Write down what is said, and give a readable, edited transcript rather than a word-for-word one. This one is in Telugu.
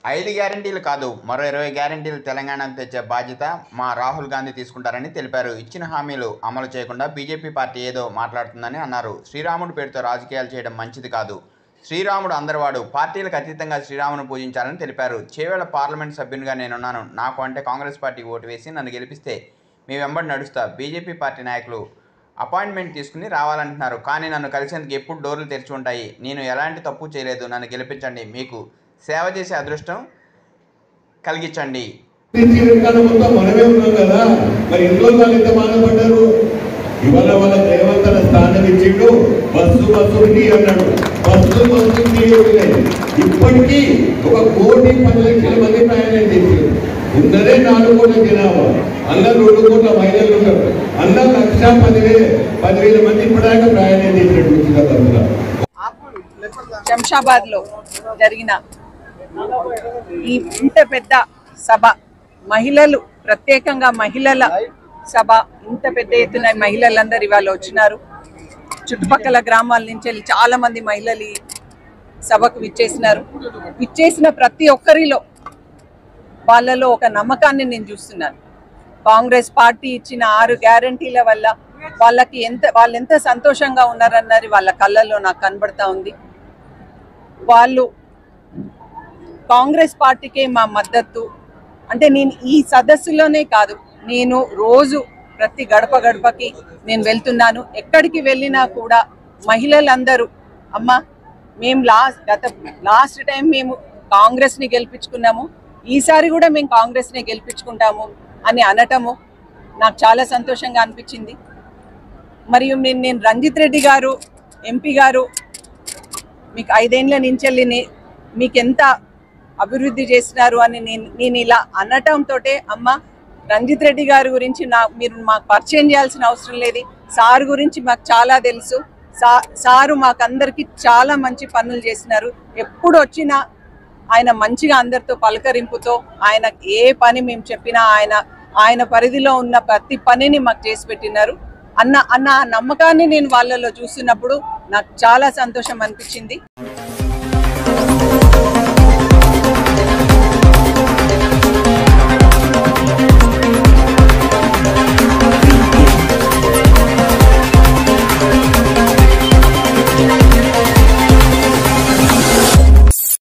5 గ్యారంటీలు కాదు, మరో 20 గ్యారంటీలు తెలంగాణకు తెచ్చే బాధ్యత మా రాహుల్ గాంధీ తీసుకుంటారని తెలిపారు. ఇచ్చిన హామీలు అమలు చేయకుండా బీజేపీ పార్టీ ఏదో మాట్లాడుతుందని అన్నారు. శ్రీరాముడి పేరుతో రాజకీయాలు చేయడం మంచిది కాదు. శ్రీరాముడు అందరివాడు. పార్టీలకు అతీతంగా శ్రీరామును పూజించాలని తెలిపారు. చేవేళ్ల పార్లమెంట్ సభ్యునిగా నేనున్నాను. నాకు అంటే కాంగ్రెస్ పార్టీకి ఓటు వేసి నన్ను గెలిపిస్తే మీ వెంబడి నడుస్తా. బీజేపీ పార్టీ నాయకులు అపాయింట్మెంట్ తీసుకుని రావాలంటున్నారు. కానీ నన్ను కలిసేందుకు ఎప్పుడు డోర్లు తెరిచి ఉంటాయి. నేను ఎలాంటి తప్పు చేయలేదు. నన్ను గెలిపించండి. మీకు సేవ చేసే అదృష్టం కలిగించండి. మనమే ఉన్నాం కదా, మరి ఇంట్లో వాళ్ళు ఎంత బాధపడ్డారు. ఇవాళ వాళ్ళ దేవతల స్థానం ఇచ్చిండు. బస్సు అన్నాడు. బస్సు ఇప్పటికీ 1,10,00,000 మంది ప్రయాణం చేశారు. ఉన్నదే 4 కోట్ల జనాభా. అందరూ 2 కోట్ల మహిళలు ఉన్నారు. అందరూ 1,10,000 మంది ఇప్పటిదాకా ప్రయాణం చేసినట్టు. శంషాబాద్ లో జరిగిన ఈ ఇంత పెద్ద సభ, మహిళలు ప్రత్యేకంగా మహిళల సభ, ఇంత పెద్ద ఎత్తున మహిళలందరూ ఇవాళ వచ్చినారు. చుట్టుపక్కల గ్రామాల నుంచి చాలా మంది మహిళలు ఈ సభకు విచ్చేసినారు. విచ్చేసిన ప్రతి ఒక్కరిలో వాళ్ళలో ఒక నమ్మకాన్ని నేను చూస్తున్నాను. కాంగ్రెస్ పార్టీ ఇచ్చిన 6 గ్యారంటీల వల్ల వాళ్ళు ఎంత సంతోషంగా ఉన్నారన్నది వాళ్ళ కళ్ళల్లో నాకు కనబడతా ఉంది. వాళ్ళు కాంగ్రెస్ పార్టీకే మా మద్దతు అంటే, నేను ఈ సదస్సులోనే కాదు, నేను రోజు ప్రతి గడప గడపకి నేను వెళ్తున్నాను. ఎక్కడికి వెళ్ళినా కూడా మహిళలందరూ అమ్మ మేము లాస్ట్ టైం మేము కాంగ్రెస్ని గెలిపించుకున్నాము, ఈసారి కూడా మేము కాంగ్రెస్ని గెలిపించుకుంటాము అని అనటము నాకు చాలా సంతోషంగా అనిపించింది. మరియు నేను రంజిత్ రెడ్డి గారు ఎంపీ గారు మీకు 5 ఏళ్ల నుంచి మీకెంత అభివృద్ధి చేసినారు అని నేను ఇలా అనటంతో, అమ్మ రంజిత్ రెడ్డి గారి గురించి మీరు మాకు పరిచయం చేయాల్సిన అవసరం లేదు. సార్ గురించి మాకు చాలా తెలుసు. సారు మాకందరికి చాలా మంచి పనులు చేసినారు. ఎప్పుడు వచ్చినా ఆయన మంచిగా అందరితో పలకరింపుతో ఆయన ఏ పని మేము చెప్పినా ఆయన పరిధిలో ఉన్న ప్రతి పనిని మాకు చేసి పెట్టినారు అన్న నమ్మకాన్ని నేను వాళ్ళలో చూస్తున్నప్పుడు నాకు చాలా సంతోషం అనిపించింది.